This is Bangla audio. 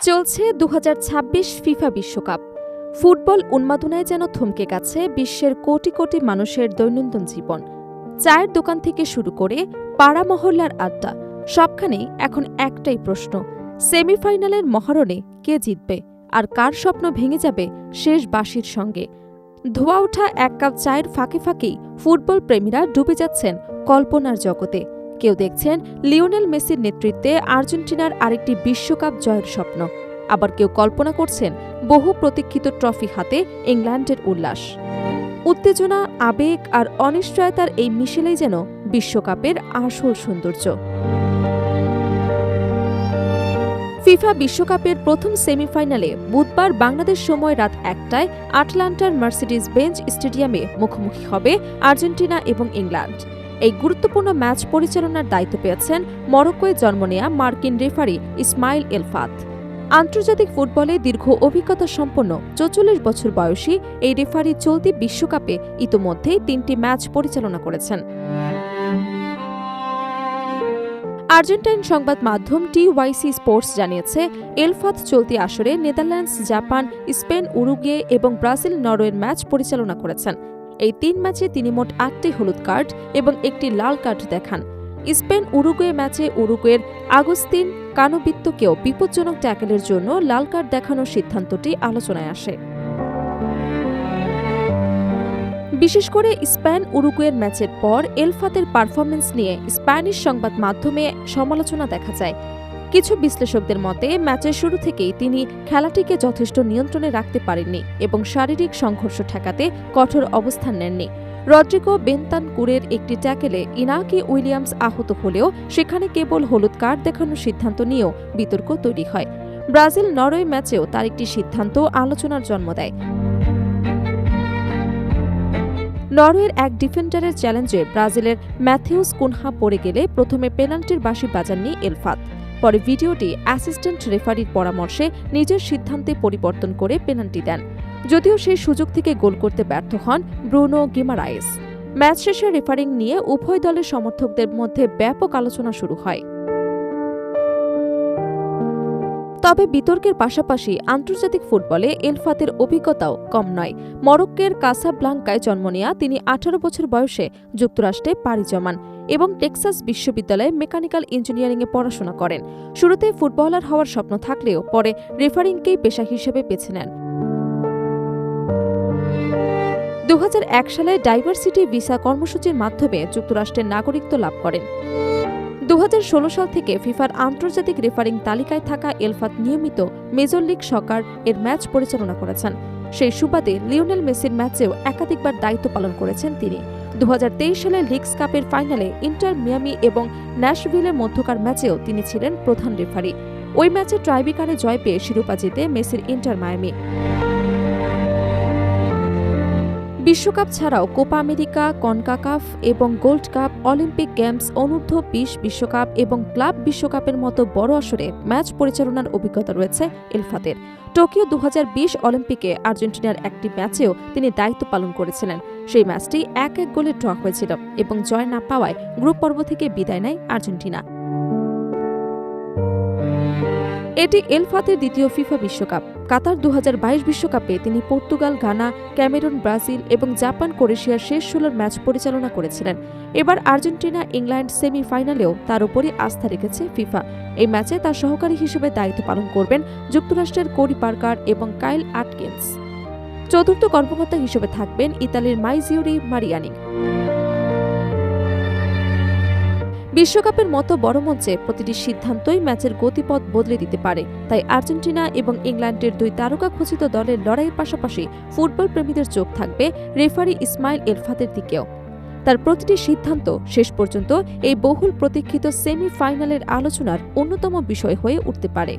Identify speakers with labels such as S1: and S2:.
S1: চলছে ২০২৬ ফিফা বিশ্বকাপ। ফুটবল উন্মাদনায় যেন থমকে গেছে বিশ্বের কোটি কোটি মানুষের দৈনন্দিন জীবন। চায়ের দোকান থেকে শুরু করে পাড়া মহল্লার আড্ডা, সবখানেই এখন একটাই প্রশ্ন, সেমিফাইনালের মহারণে কে জিতবে আর কার স্বপ্ন ভেঙে যাবে শেষ বাঁশির সঙ্গে। ধোয়া ওঠা এক কাপ চায়ের ফাঁকে ফাঁকেই ফুটবল প্রেমীরা ডুবে যাচ্ছেন কল্পনার জগতে। কেউ দেখছেন লিওনেল মেসির নেতৃত্বে আর্জেন্টিনার আরেকটি বিশ্বকাপ জয়ের স্বপ্ন, আবার কেউ কল্পনা করছেন বহু প্রতীক্ষিত ট্রফি হাতে ইংল্যান্ডের উল্লাস। উত্তেজনা, আবেগ আর অনিশ্চয়তার এই মিশেলেই যেন বিশ্বকাপের আসল সৌন্দর্য। ফিফা বিশ্বকাপের প্রথম সেমিফাইনালে বুধবার বাংলাদেশ সময় রাত ১টায় আটলান্টার মার্সিডিজ বেঞ্জ স্টেডিয়ামে মুখোমুখি হবে আর্জেন্টিনা এবং ইংল্যান্ড। এই গুরুত্বপূর্ণ ম্যাচ পরিচালনার দায়িত্ব পেয়েছেন মরক্কোয় জন্ম নেয়া মার্কিন রেফারি ইসমাইল এলফাত। আন্তর্জাতিক ফুটবলে দীর্ঘ অভিজ্ঞতা সম্পন্ন ৪৪ বছর বয়সী এই রেফারি চলতি বিশ্বকাপে ইতোমধ্যেই ৩টি ম্যাচ পরিচালনা করেছেন। আর্জেন্টাইন সংবাদ মাধ্যম টিওয়াইসি স্পোর্টস জানিয়েছে, এলফাত চলতি আসরে নেদারল্যান্ডস, জাপান, স্পেন, উরুগুয়ে এবং ব্রাজিল, নরওয়ের ম্যাচ পরিচালনা করেছেন। এই ৩ ম্যাচে তিনি মোট ৮টি হলুদ কার্ড এবং একটি লাল কার্ড দেখান। স্পেন উরুগুয়ে ম্যাচে উরুগুয়ের আগস্তিন কানোবিত্তকেও বিপজ্জনক ট্যাকেলের জন্য লাল কার্ড দেখানোর সিদ্ধান্তটি আলোচনায় আসে। বিশেষ করে স্পেন উরুগুয়ের ম্যাচের পর এলফাতের পারফরম্যান্স নিয়ে স্প্যানিশ সংবাদ মাধ্যমে সমালোচনা দেখা যায়। কিছু বিশ্লেষকদের মতে ম্যাচের শুরু থেকেই তিনি খেলাটিকে যথেষ্ট নিয়ন্ত্রণে রাখতে পারেননি এবং শারীরিক সংঘর্ষ ঠেকাতে কঠোর অবস্থান নেননি। রদ্রিগো বেনতানকুরের একটি ট্যাকেলে ইনাকি উইলিয়ামস আহত হলেও সেখানে কেবল হলুদ কার্ড দেখানোর সিদ্ধান্ত নিয়েও বিতর্ক তৈরি হয়। ব্রাজিল নরওয়ে ম্যাচেও তার একটি সিদ্ধান্ত আলোচনার জন্ম দেয়। নরওয়ের এক ডিফেন্ডারের চ্যালেঞ্জে ব্রাজিলের ম্যাথিউস কুনহা পড়ে গেলে প্রথমে পেনাল্টির বাঁশি বাজাননি এলফাত। পরে ভিডিওটি অ্যাসিস্ট্যান্ট রেফারির পরামর্শে নিজের সিদ্ধান্তে পরিবর্তন করে পেনাল্টি দেন, যদিও সেই সুযোগ থেকে গোল করতে ব্যর্থ হন ব্রুনো গিমারায়েস। ম্যাচ শেষে রেফারিং নিয়ে উভয় দলের সমর্থকদের মধ্যে ব্যাপক আলোচনা শুরু হয়। তবে বিতর্কের পাশাপাশি আন্তর্জাতিক ফুটবলে এলফাতের অভিজ্ঞতাও কম নয়। মরক্কোর কাসাব্লাঙ্কায় জন্ম নেয়া তিনি ১৮ বছর বয়সে যুক্তরাষ্ট্রে পাড়ি জমান এবং টেক্সাস বিশ্ববিদ্যালয়ে মেকানিক্যাল ইঞ্জিনিয়ারিংয়ে পড়াশোনা করেন। শুরুতে ফুটবলার হওয়ার স্বপ্ন থাকলেও পরে রেফারিংকেই পেশা হিসেবে বেছে নেন। ২০০১ সালে ডাইভার্সিটি ভিসা কর্মসূচির মাধ্যমে যুক্তরাষ্ট্রের নাগরিকত্ব লাভ করেন। ২০১৬ সাল থেকে ফিফার আন্তর্জাতিক রেফারিং তালিকায় থাকা এলফাত নিয়মিত মেজর লিগ সকার এর ম্যাচ পরিচালনা করেছেন। সেই সুবাদে লিওনেল মেসির ম্যাচেও একাধিকবার দায়িত্ব পালন করেছেন তিনি। ২০২৩ সালে লিগস কাপের ফাইনালে ইন্টার মিয়ামি এবং ন্যাশভিলের মধ্যকার ম্যাচেও তিনি ছিলেন প্রধান রেফারি। ওই ম্যাচে ট্রাইব্রেকারে জয় পেয়ে শিরোপা জিতে মেসির ইন্টার মায়ামি। বিশ্বকাপ ছাড়াও কোপা আমেরিকা, কনকাকাফ এবং গোল্ড কাপ, অলিম্পিক গেমস, অনূর্ধ্ব ২০ বিশ্বকাপ এবং ক্লাব বিশ্বকাপের মতো বড় আসরে ম্যাচ পরিচালনার অভিজ্ঞতা রয়েছে এলফাতের। টোকিও ২০২০ অলিম্পিকে আর্জেন্টিনার একটি ম্যাচেও তিনি দায়িত্ব পালন করেছিলেন। সেই ম্যাচটি ১-১ গোলে ড্র হয়েছিল এবং জয় না পাওয়ায় গ্রুপ পর্ব থেকে বিদায় নেয় আর্জেন্টিনা। এটি এলফাতের দ্বিতীয় ফিফা বিশ্বকাপ। কাতার ২০২২ বিশ্বকাপে তিনি পর্তুগাল, ঘানা, ক্যামেরুন, ব্রাজিল এবং জাপান, ক্রোয়েশিয়ার শেষ ১৬ ম্যাচ পরিচালনা করেছিলেন। এবার আর্জেন্টিনা ইংল্যান্ড সেমিফাইনালেও তার উপরই আস্থা রেখেছে ফিফা। এই ম্যাচে তার সহকারী হিসেবে দায়িত্ব পালন করবেন যুক্তরাষ্ট্রের কোরি পার্কার এবং কাইল আটকিন্স। চতুর্থ কর্মকর্তা হিসেবে থাকবেন ইতালির মাইজিওরি মারিয়ানি। বিশ্বকাপের মতো বড় মঞ্চে প্রতিটি সিদ্ধান্তই ম্যাচের গতিপথ বদলে দিতে পারে। তাই আর্জেন্টিনা এবং ইংল্যান্ডের দুই তারকা খচিত দলের লড়াইয়ের পাশাপাশি ফুটবল প্রেমীদের চোখ থাকবে রেফারি ইসমাইল এলফাতের দিকেও। তার প্রতিটি সিদ্ধান্ত শেষ পর্যন্ত এই বহুল প্রতীক্ষিত সেমিফাইনালের আলোচনার অন্যতম বিষয় হয়ে উঠতে পারে।